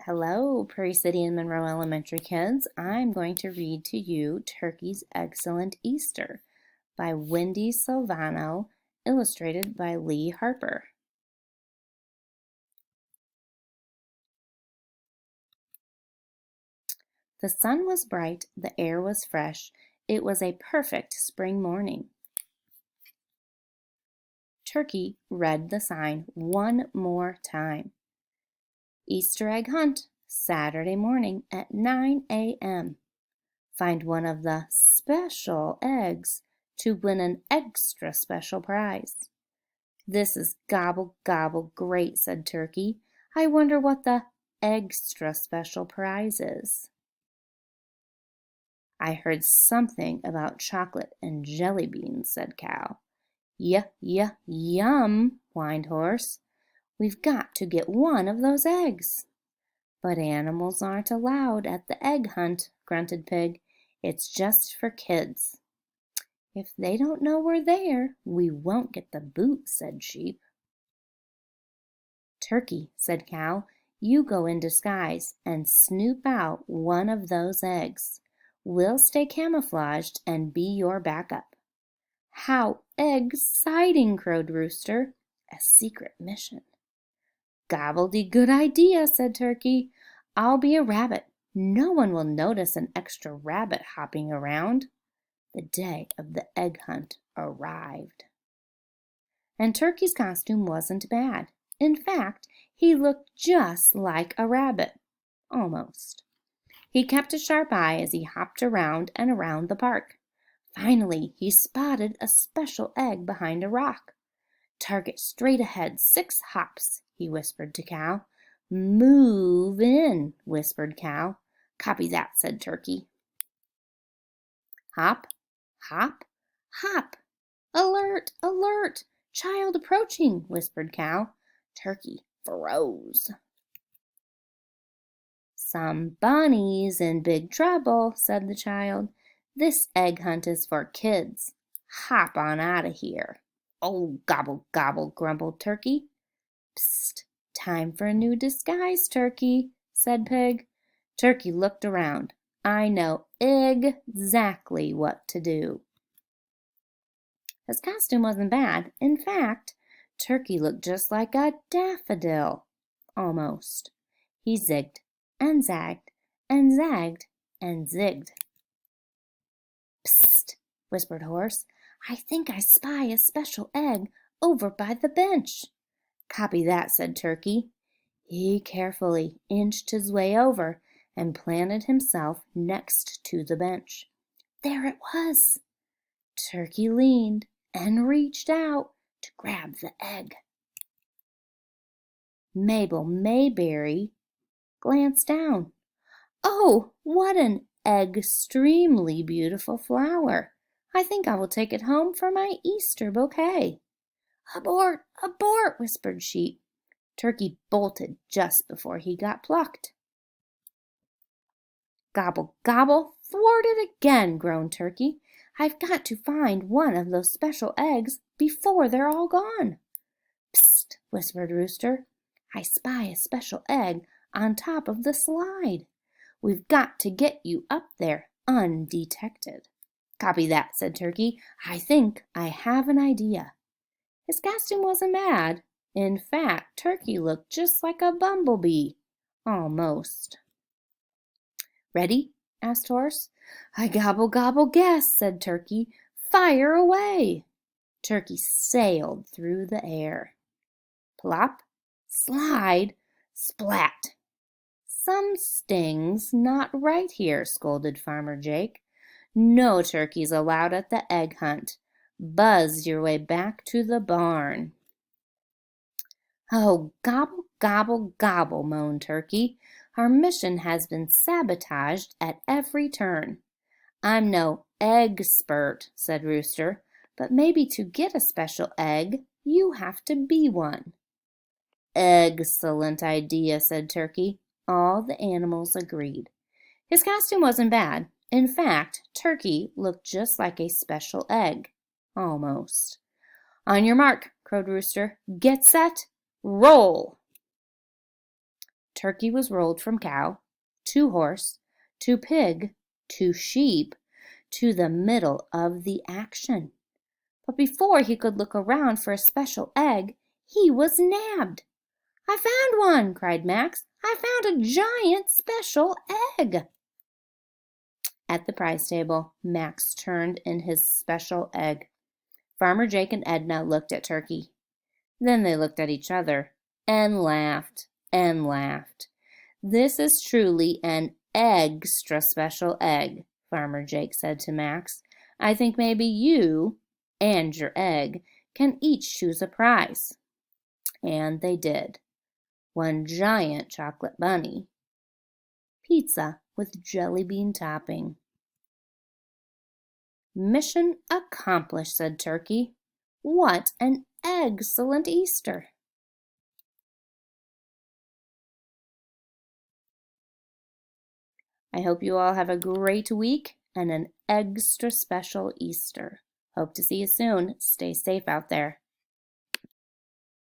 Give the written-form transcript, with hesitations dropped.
Hello, Prairie City and Monroe Elementary kids. I'm going to read to you Turkey's Excellent Easter by Wendy Silvano, illustrated by Lee Harper. The sun was bright, the air was fresh. It was a perfect spring morning. Turkey read the sign one more time. Easter egg hunt, Saturday morning at 9 a.m. Find one of the special eggs to win an extra special prize. This is gobble, gobble, great, said Turkey. I wonder what the extra special prize is. I heard something about chocolate and jelly beans, said Cow. Yum, whined Horse. We've got to get one of those eggs. But animals aren't allowed at the egg hunt, grunted Pig. It's just for kids. If they don't know we're there, we won't get the boot, said Sheep. Turkey, said Cow, you go in disguise and snoop out one of those eggs. We'll stay camouflaged and be your backup. How exciting, crowed Rooster. A secret mission. Gobbledy-good idea, said Turkey. I'll be a rabbit. No one will notice an extra rabbit hopping around. The day of the egg hunt arrived. And Turkey's costume wasn't bad. In fact, he looked just like a rabbit. Almost. He kept a sharp eye as he hopped around and around the park. Finally, he spotted a special egg behind a rock. Target straight ahead, 6 hops, he whispered to Cow. Move in, whispered Cow. Copy that, said Turkey. Hop, hop, hop. Alert, alert, child approaching, whispered Cow. Turkey froze. Some bunnies in big trouble, said the child. This egg hunt is for kids. Hop on out of here. Oh, gobble, gobble, grumbled Turkey. Psst, time for a new disguise, Turkey, said Pig. Turkey looked around. I know exactly what to do. His costume wasn't bad. In fact, Turkey looked just like a daffodil. Almost. He zigged and zagged and zagged and zigged. Psst, whispered Horse. I think I spy a special egg over by the bench. Copy that, said Turkey. He carefully inched his way over and planted himself next to the bench. There it was. Turkey leaned and reached out to grab the egg. Mabel Mayberry glanced down. Oh, what an extremely beautiful flower. I think I will take it home for my Easter bouquet. Abort, abort, whispered Sheep. Turkey bolted just before he got plucked. Gobble, gobble, thwarted again, groaned Turkey. I've got to find one of those special eggs before they're all gone. Psst, whispered Rooster. I spy a special egg on top of the slide. We've got to get you up there undetected. Copy that, said Turkey. I think I have an idea. His costume wasn't bad. In fact, Turkey looked just like a bumblebee. Almost. Ready? asked Horse. I gobble, gobble, guess, said Turkey. Fire away. Turkey sailed through the air. Plop, slide, splat. Some stings not right here, scolded Farmer Jake. No turkeys allowed at the egg hunt. Buzz your way back to the barn. Oh, gobble, gobble, gobble, moaned Turkey. Our mission has been sabotaged at every turn. I'm no egg-spert, said Rooster, but maybe to get a special egg, you have to be one. Excellent idea, said Turkey. All the animals agreed. His costume wasn't bad. In fact, Turkey looked just like a special egg. Almost. On your mark, crowed Rooster. Get set, roll. Turkey was rolled from cow to horse to pig to sheep to the middle of the action. But before he could look around for a special egg, he was nabbed. "I found one!" cried Max. "I found a giant special egg!" At the prize table, Max turned in his special egg. Farmer Jake and Edna looked at Turkey. Then they looked at each other and laughed and laughed. "This is truly an extra special egg," Farmer Jake said to Max. "I think maybe you and your egg can each choose a prize." And they did. One giant chocolate bunny, pizza with jelly bean topping. "Mission accomplished," said Turkey. "What an excellent Easter!" I hope you all have a great week and an extra special Easter. Hope to see you soon. Stay safe out there.